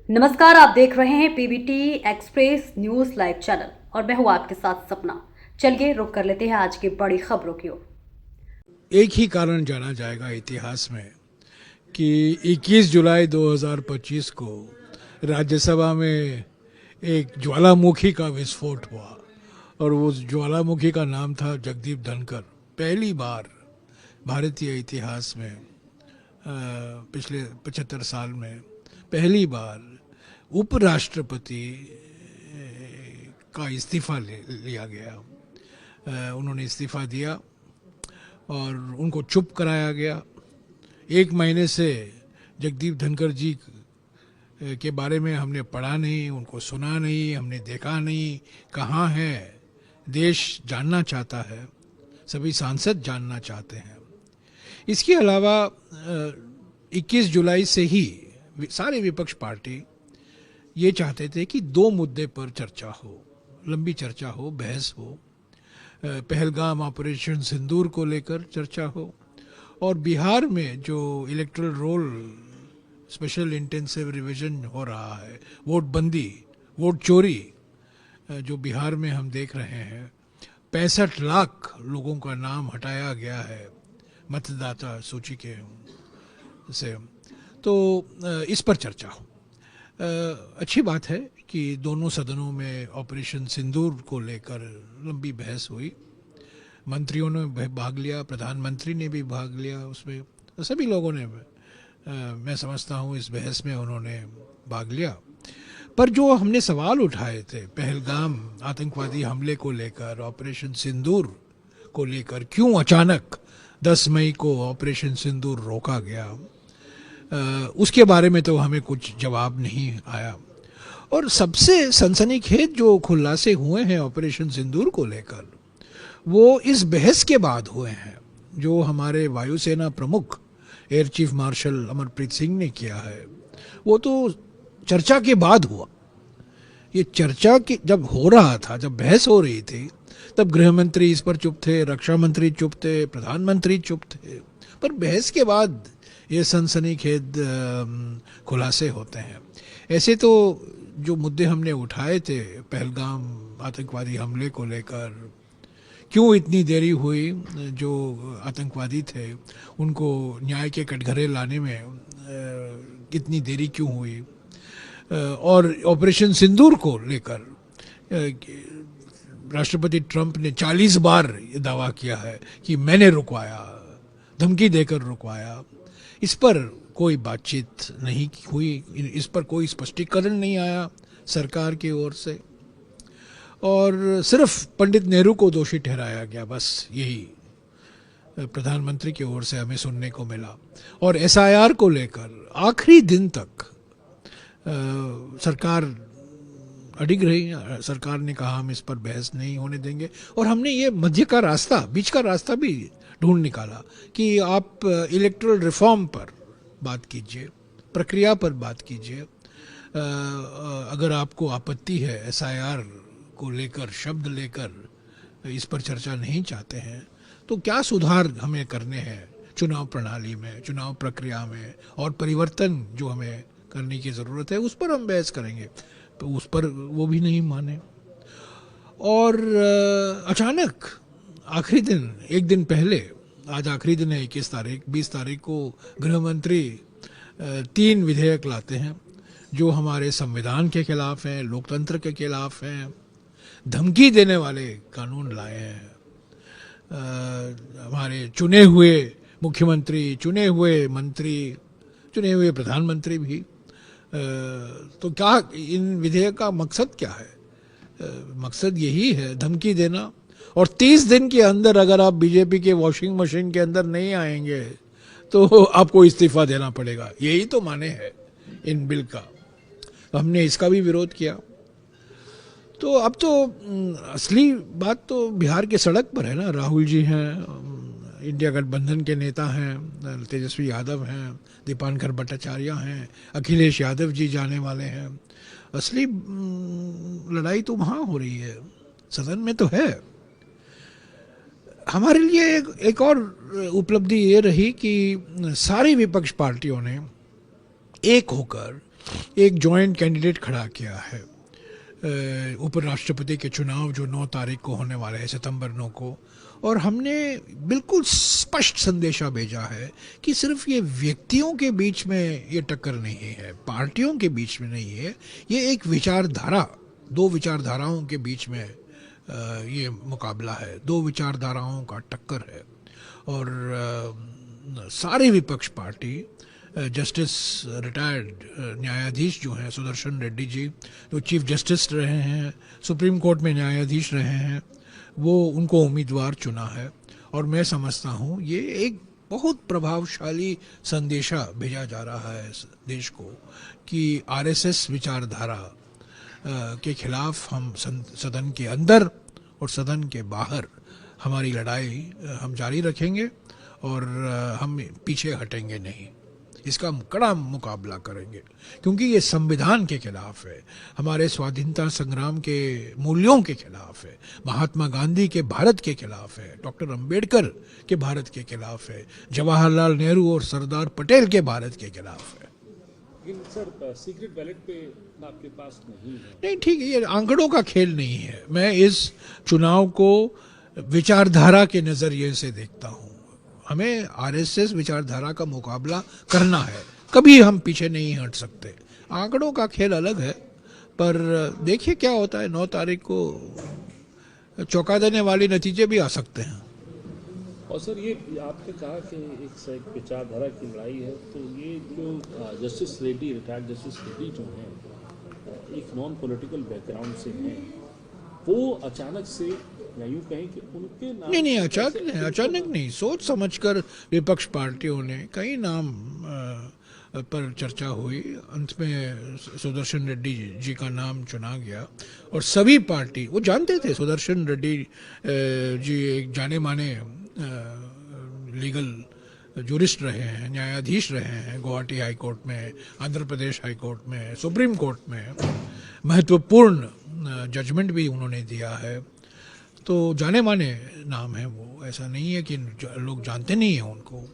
नमस्कार, आप देख रहे हैं PBT express news live channel और मैं हूं आपके साथ सपना। चलिए रुक कर लेते हैं आज की बड़ी खबरों की ओर। एक ही कारण जाना जाएगा इतिहास में कि 21 जुलाई 2025 को राज्यसभा में एक ज्वालामुखी का विस्फोट हुआ और वो ज्वालामुखी का नाम था जगदीप धनकर। पहली बार भारतीय इतिहास में पिछले 75 साल में पहली बार उपराष्ट्रपति का इस्तीफा लिया गया। उन्होंने इस्तीफा दिया और उनको चुप कराया गया। एक महीने से जगदीप धनकर जी के बारे में हमने पढ़ा नहीं, उनको सुना नहीं, हमने देखा नहीं, कहाँ है। देश जानना चाहता है, सभी सांसद जानना चाहते हैं। इसके अलावा 21 जुलाई से ही सारे विपक्ष पार्टी ये चाहते थे कि दो मुद्दे पर चर्चा हो, लंबी चर्चा हो, बहस हो। पहलगाम ऑपरेशन सिंदूर को लेकर चर्चा हो और बिहार में जो electoral roll special intensive revision हो रहा है, वोट बंदी, वोट चोरी जो बिहार में हम देख रहे हैं, 65 लाख लोगों का नाम हटाया गया है मतदाता सूची के से, तो इस पर चर्चा हो। अच्छी बात है कि दोनों सदनों में ऑपरेशन सिंदूर को लेकर लंबी बहस हुई। मंत्रियों ने भाग लिया, प्रधानमंत्री ने भी भाग लिया उसमें, सभी लोगों ने मैं समझता हूँ इस बहस में उन्होंने भाग लिया। पर जो हमने सवाल उठाए थे पहलगाम आतंकवादी हमले को लेकर, ऑपरेशन सिंदूर को लेकर, क्यों अचानक 10 मई को ऑपरेशन सिंदूर रोका गया, उसके बारे में तो हमें कुछ जवाब नहीं आया। और सबसे सनसनीखेज जो खुलासे हुए हैं ऑपरेशन सिंदूर को लेकर, वो इस बहस के बाद हुए हैं जो हमारे वायुसेना प्रमुख air chief marshal Amarpreet Singh ने किया है। वो तो चर्चा के बाद हुआ। ये चर्चा की जब हो रहा था, जब बहस हो रही थी, तब गृह मंत्री इस पर चुप थे, रक्षा मंत्री चुप थे, प्रधानमंत्री चुप थे। पर बहस के बाद ये सनसनीखेज खुलासे होते हैं। ऐसे तो जो मुद्दे हमने उठाए थे पहलगाम आतंकवादी हमले को लेकर, क्यों इतनी देरी हुई, जो आतंकवादी थे उनको न्याय के कटघरे लाने में कितनी देरी क्यों हुई, और ऑपरेशन सिंदूर को लेकर राष्ट्रपति ट्रंप ने 40 बार ये दावा किया है कि मैंने रुकवाया, धमकी देकर रुकवाया। इस पर कोई बातचीत नहीं हुई, इस पर कोई स्पष्टीकरण नहीं आया सरकार की ओर से, और सिर्फ पंडित नेहरू को दोषी ठहराया गया। बस यही प्रधानमंत्री की ओर से हमें सुनने को मिला। और एसआईआर को लेकर आखिरी दिन तक सरकार अडिग रही। सरकार ने कहा हम इस पर बहस नहीं होने देंगे, और हमने ये मध्य का रास्ता, बीच का रास्ता भी ढूंढ निकाला कि आप इलेक्टोरल रिफॉर्म पर बात कीजिए, प्रक्रिया पर बात कीजिए। अगर आपको आपत्ति है एसआईआर को लेकर, शब्द लेकर इस पर चर्चा नहीं चाहते हैं, तो क्या सुधार हमें करने हैं चुनाव प्रणाली में, चुनाव प्रक्रिया में, और परिवर्तन जो हमें करने की ज़रूरत है, उस पर हम बहस करेंगे। तो उस पर वो भी नहीं माने। और अचानक आखिरी दिन, एक दिन पहले, आज आखिरी दिन है 21 तारीख, 20 तारीख को गृह मंत्री 3 विधेयक लाते हैं जो हमारे संविधान के खिलाफ हैं, लोकतंत्र के खिलाफ हैं, धमकी देने वाले कानून लाए हैं। हमारे चुने हुए मुख्यमंत्री, चुने हुए मंत्री, चुने हुए प्रधानमंत्री भी। तो क्या इन विधेयक का मकसद क्या है? मकसद यही है, धमकी देना। और 30 दिन के अंदर अगर आप बीजेपी के वॉशिंग मशीन के अंदर नहीं आएंगे तो आपको इस्तीफा देना पड़ेगा, यही तो माने है इन बिल का। तो हमने इसका भी विरोध किया। तो अब तो असली बात तो बिहार के सड़क पर है ना। राहुल जी हैं, इंडिया गठबंधन के नेता हैं, तेजस्वी यादव हैं, दीपांकर भट्टाचार्य हैं, अखिलेश यादव जी जाने वाले हैं। असली लड़ाई तो वहाँ हो रही है, सदन में तो है। हमारे लिए एक और उपलब्धि ये रही कि सारी विपक्ष पार्टियों ने एक होकर एक जॉइंट कैंडिडेट खड़ा किया है उपराष्ट्रपति के चुनाव जो 9 तारीख को होने वाले हैं, सितंबर 9 को। और हमने बिल्कुल स्पष्ट संदेशा भेजा है कि सिर्फ ये व्यक्तियों के बीच में ये टक्कर नहीं है, पार्टियों के बीच में नहीं है, ये एक विचारधारा, 2 विचारधाराओं के बीच में ये मुकाबला है, 2 विचारधाराओं का टक्कर है। और सारे विपक्ष पार्टी, जस्टिस रिटायर्ड न्यायाधीश जो हैं सुदर्शन रेड्डी जी, जो चीफ जस्टिस रहे हैं, सुप्रीम कोर्ट में न्यायाधीश रहे हैं, वो उनको उम्मीदवार चुना है। और मैं समझता हूँ ये एक बहुत प्रभावशाली संदेशा भेजा जा रहा है इस देश को कि आरएसएस विचारधारा के खिलाफ हम सदन के अंदर और सदन के बाहर हमारी लड़ाई हम जारी रखेंगे और हम पीछे हटेंगे नहीं, इसका कड़ा मुकाबला करेंगे, क्योंकि ये संविधान के खिलाफ है, हमारे स्वाधीनता संग्राम के मूल्यों के खिलाफ है, महात्मा गांधी के भारत के खिलाफ है, डॉक्टर अंबेडकर के भारत के खिलाफ है, जवाहरलाल नेहरू और सरदार पटेल के भारत के खिलाफ है। लेकिन सर सीक्रेट बैलेट पे आपके पास नहीं है। नहीं, ठीक है, ये आंकड़ों का खेल नहीं है। मैं इस चुनाव को विचारधारा के नजरिए से देखता हूँ। हमें आरएसएस विचारधारा का मुकाबला करना है, कभी हम पीछे नहीं हट सकते। आंकड़ों का खेल अलग है, पर देखिए क्या होता है। 9 तारीख को चौंका देने वाले नतीजे भी आ सकते हैं। और सर ये आपने कहा कि एक विचारधारा की लड़ाई है, तो ये जो justice Reddy, retired justice Reddy जो हैं, एक नॉन पॉलिटिकल बैकग्राउंड से हैं, वो अचानक से या यूँ कहें कि उनके नाम नहीं, अचानक नहीं, सोच समझकर विपक्ष पार्टियों ने कई नाम पर चर्चा हुई, अंत में सुदर्शन रेड्डी जी का नाम चुना गया। और सभी पार्टी वो जानते थे, सुदर्शन रेड्डी जी एक जाने माने लीगल जूरिस्ट रहे हैं, न्यायाधीश रहे हैं, गुवाहाटी हाई कोर्ट में, आंध्र प्रदेश हाई कोर्ट में, सुप्रीम कोर्ट में महत्वपूर्ण जजमेंट भी उन्होंने दिया है। तो जाने माने नाम है वो, ऐसा नहीं है कि लोग जानते नहीं हैं उनको।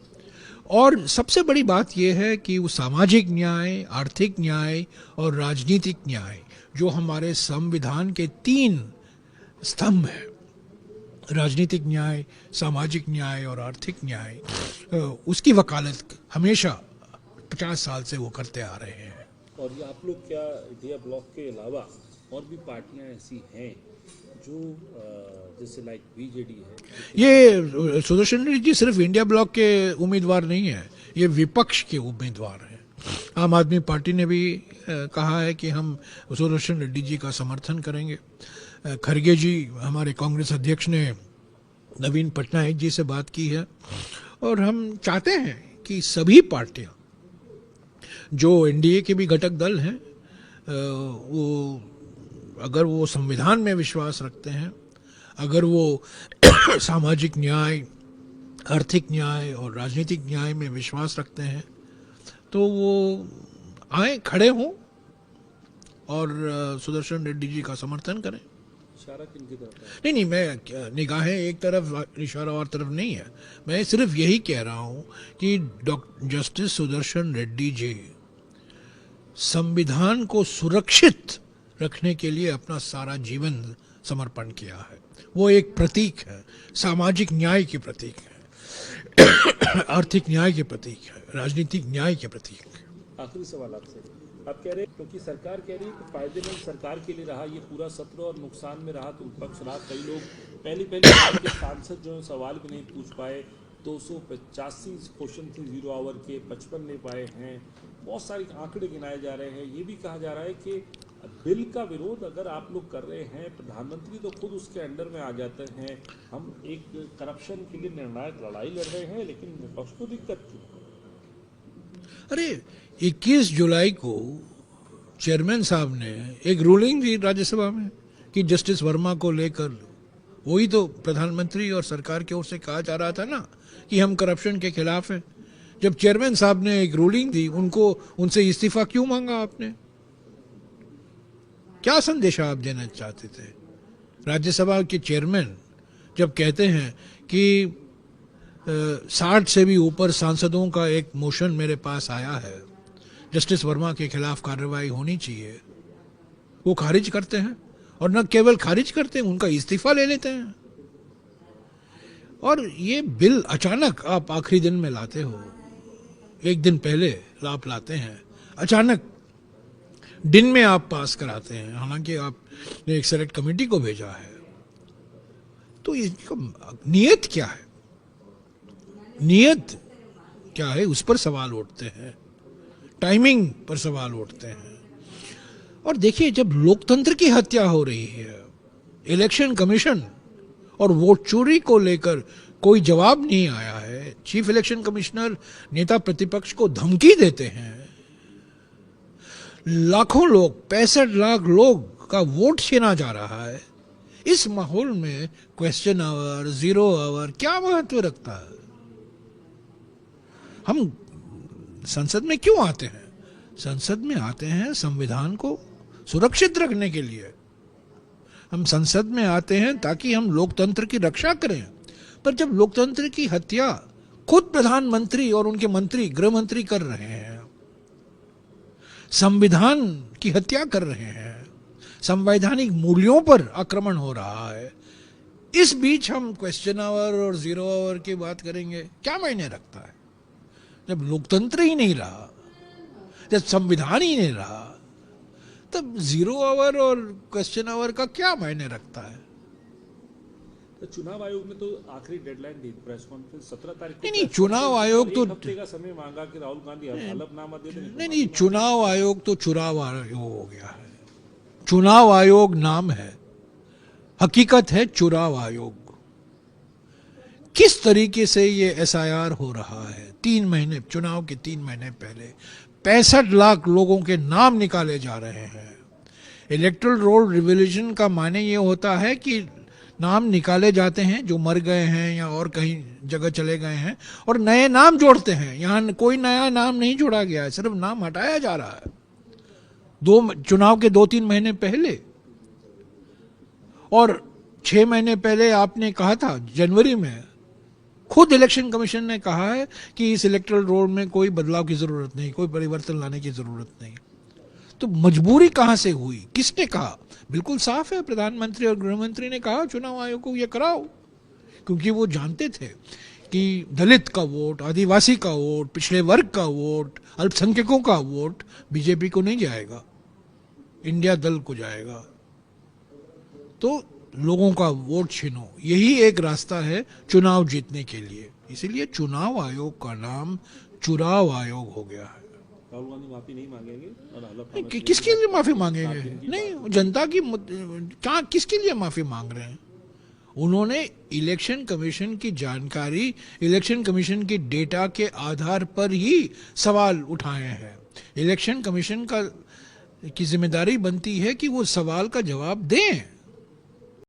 और सबसे बड़ी बात यह है कि वो सामाजिक न्याय, आर्थिक न्याय और राजनीतिक न्याय, जो हमारे संविधान के 3 स्तंभ हैं, राजनीतिक न्याय, सामाजिक न्याय और आर्थिक न्याय, उसकी वकालत हमेशा 50 साल से वो करते आ रहे हैं। और ये आप लोग क्या इंडिया ब्लॉक के अलावा और भी पार्टियां ऐसी हैं जो जैसे लाइक बीजेडी है? ये सुदर्शन रेड्डी जी सिर्फ इंडिया ब्लॉक के उम्मीदवार नहीं है, ये विपक्ष के उम्मीदवार हैं। आम आदमी पार्टी ने भी कहा है कि हम सुदर्शन रेड्डी जी का समर्थन करेंगे। खरगे जी, हमारे कांग्रेस अध्यक्ष, ने नवीन पटनायक जी से बात की है। और हम चाहते हैं कि सभी पार्टियां, जो एनडीए के भी घटक दल हैं, वो अगर वो संविधान में विश्वास रखते हैं, अगर वो सामाजिक न्याय, आर्थिक न्याय और राजनीतिक न्याय में विश्वास रखते हैं, तो वो आए, खड़े हों और सुदर्शन रेड्डी जी का समर्थन करें। इशारा किनकी तरफ है? नहीं, मैं निगाहें एक तरफ, इशारा और तरफ नहीं है। मैं सिर्फ यही कह रहा हूँ कि जस्टिस सुदर्शन रेड्डी जी संविधान को सुरक्षित रखने के लिए अपना सारा जीवन समर्पण किया है। वो एक प्रतीक है, सामाजिक न्याय के प्रतीक है, आर्थिक न्याय के प्रतीक है, राजनीतिक न्याय के प्रतीक है। आखिरी सवाल आपसे, आप कह रहे हैं क्योंकि सरकार कह रही है कि फायदेमंद सरकार के लिए रहा ये पूरा सत्र और नुकसान में रहा तो विपक्ष रहा। कई लोग पहले सांसद जो है सवाल भी नहीं पूछ पाए, 285 क्वेश्चन थे 0 आवर के, 55 ले पाए हैं, बहुत सारे आंकड़े गिनाए जा रहे हैं। ये भी कहा जा रहा है कि बिल का विरोध अगर आप लोग कर रहे हैं, प्रधानमंत्री तो खुद उसके अंडर में आ जाते हैं, हम एक करप्शन के लिए निर्णायक लड़ाई लड़ रहे हैं, लेकिन विपक्ष को दिक्कत क्यों? अरे 21 जुलाई को चेयरमैन साहब ने एक रूलिंग दी राज्यसभा में कि जस्टिस वर्मा को लेकर, वही तो प्रधानमंत्री और सरकार की ओर से कहा जा रहा था ना कि हम करप्शन के खिलाफ हैं। जब चेयरमैन साहब ने एक रूलिंग दी, उनसे इस्तीफा क्यों मांगा आपने? क्या संदेशा आप देना चाहते थे? राज्यसभा के चेयरमैन जब कहते हैं कि 60 से भी ऊपर सांसदों का एक मोशन मेरे पास आया है जस्टिस वर्मा के खिलाफ कार्रवाई होनी चाहिए, वो खारिज करते हैं। और न केवल खारिज करते हैं, उनका इस्तीफा ले लेते हैं। और ये बिल अचानक आप आखिरी दिन में लाते हो, एक दिन पहले आप लाते हैं, अचानक दिन में आप पास कराते हैं, हालांकि आपने एक सेलेक्ट कमेटी को भेजा है। तो इसका नियत क्या है, नियत क्या है, उस पर सवाल उठते हैं, टाइमिंग पर सवाल उठते हैं। और देखिए, जब लोकतंत्र की हत्या हो रही है, इलेक्शन कमीशन और वोट चोरी को लेकर कोई जवाब नहीं आया है, चीफ इलेक्शन कमिश्नर नेता प्रतिपक्ष को धमकी देते हैं, लाखों लोग, 65 लाख लोग का वोट छीना जा रहा है, इस माहौल में क्वेश्चन आवर, जीरो आवर क्या महत्व रखता है? हम संसद में क्यों आते हैं? संसद में आते हैं संविधान को सुरक्षित रखने के लिए। हम संसद में आते हैं ताकि हम लोकतंत्र की रक्षा करें। पर जब लोकतंत्र की हत्या खुद प्रधानमंत्री और उनके मंत्री, गृह मंत्री कर रहे हैं, संविधान की हत्या कर रहे हैं, संवैधानिक मूल्यों पर आक्रमण हो रहा है, इस बीच हम क्वेश्चन आवर और जीरो आवर की बात करेंगे? क्या मायने रखता है? जब लोकतंत्र ही नहीं रहा, जब संविधान ही नहीं रहा, तब जीरो आवर और क्वेश्चन आवर का क्या मायने रखता है? तो चुनाव आयोग ने तो आखिरी डेडलाइन दी, प्रेस कॉन्फ्रेंस 17 तारीख को। नहीं, चुनाव आयोग तो एक हफ्ते का समय मांगा कि राहुल गांधी हलफनामा दे दें। नहीं, चुनाव आयोग तो चुनाव आयोग हो गया है। चुनाव आयोग नाम है, हकीकत है चुनाव आयोग। किस तरीके से ये SIR हो रहा है? 3 महीने, चुनाव के 3 महीने पहले 65 लाख लोगों के नाम निकाले जा रहे हैं। इलेक्टोरल रोल रिवोल्यूशन का माने ये होता है कि नाम निकाले जाते हैं जो मर गए हैं या और कहीं जगह चले गए हैं, और नए नाम जोड़ते हैं। यहां कोई नया नाम नहीं जोड़ा गया है, सिर्फ नाम हटाया जा रहा है। चुनाव के 2-3 महीने पहले और 6 महीने पहले आपने कहा था, जनवरी में खुद इलेक्शन कमीशन ने कहा है कि इस इलेक्टोरल रोल में कोई बदलाव की जरूरत नहीं, कोई परिवर्तन लाने की जरूरत नहीं। तो मजबूरी कहां से हुई? किसने कहा? बिल्कुल साफ है, प्रधानमंत्री और गृह मंत्री ने कहा चुनाव आयोग को ये कराओ, क्योंकि वो जानते थे कि दलित का वोट, आदिवासी का वोट, पिछड़े वर्ग का वोट, अल्पसंख्यकों का वोट बीजेपी को नहीं जाएगा, इंडिया दल को जाएगा। तो लोगों का वोट छीनो, यही एक रास्ता है चुनाव जीतने के लिए। इसीलिए चुनाव आयोग का नाम चुनाव आयोग हो गया है। राहुल गांधी माफी नहीं मांगेंगे और हलफनामा किसके लिए माफी मांगेंगे? नहीं, जनता की क्या, किसके लिए माफी मांग रहे हैं? उन्होंने इलेक्शन कमीशन की जानकारी, इलेक्शन कमीशन की डेटा के आधार पर ही सवाल उठाए हैं। इलेक्शन कमीशन की जिम्मेदारी बनती है कि वो सवाल का जवाब दें।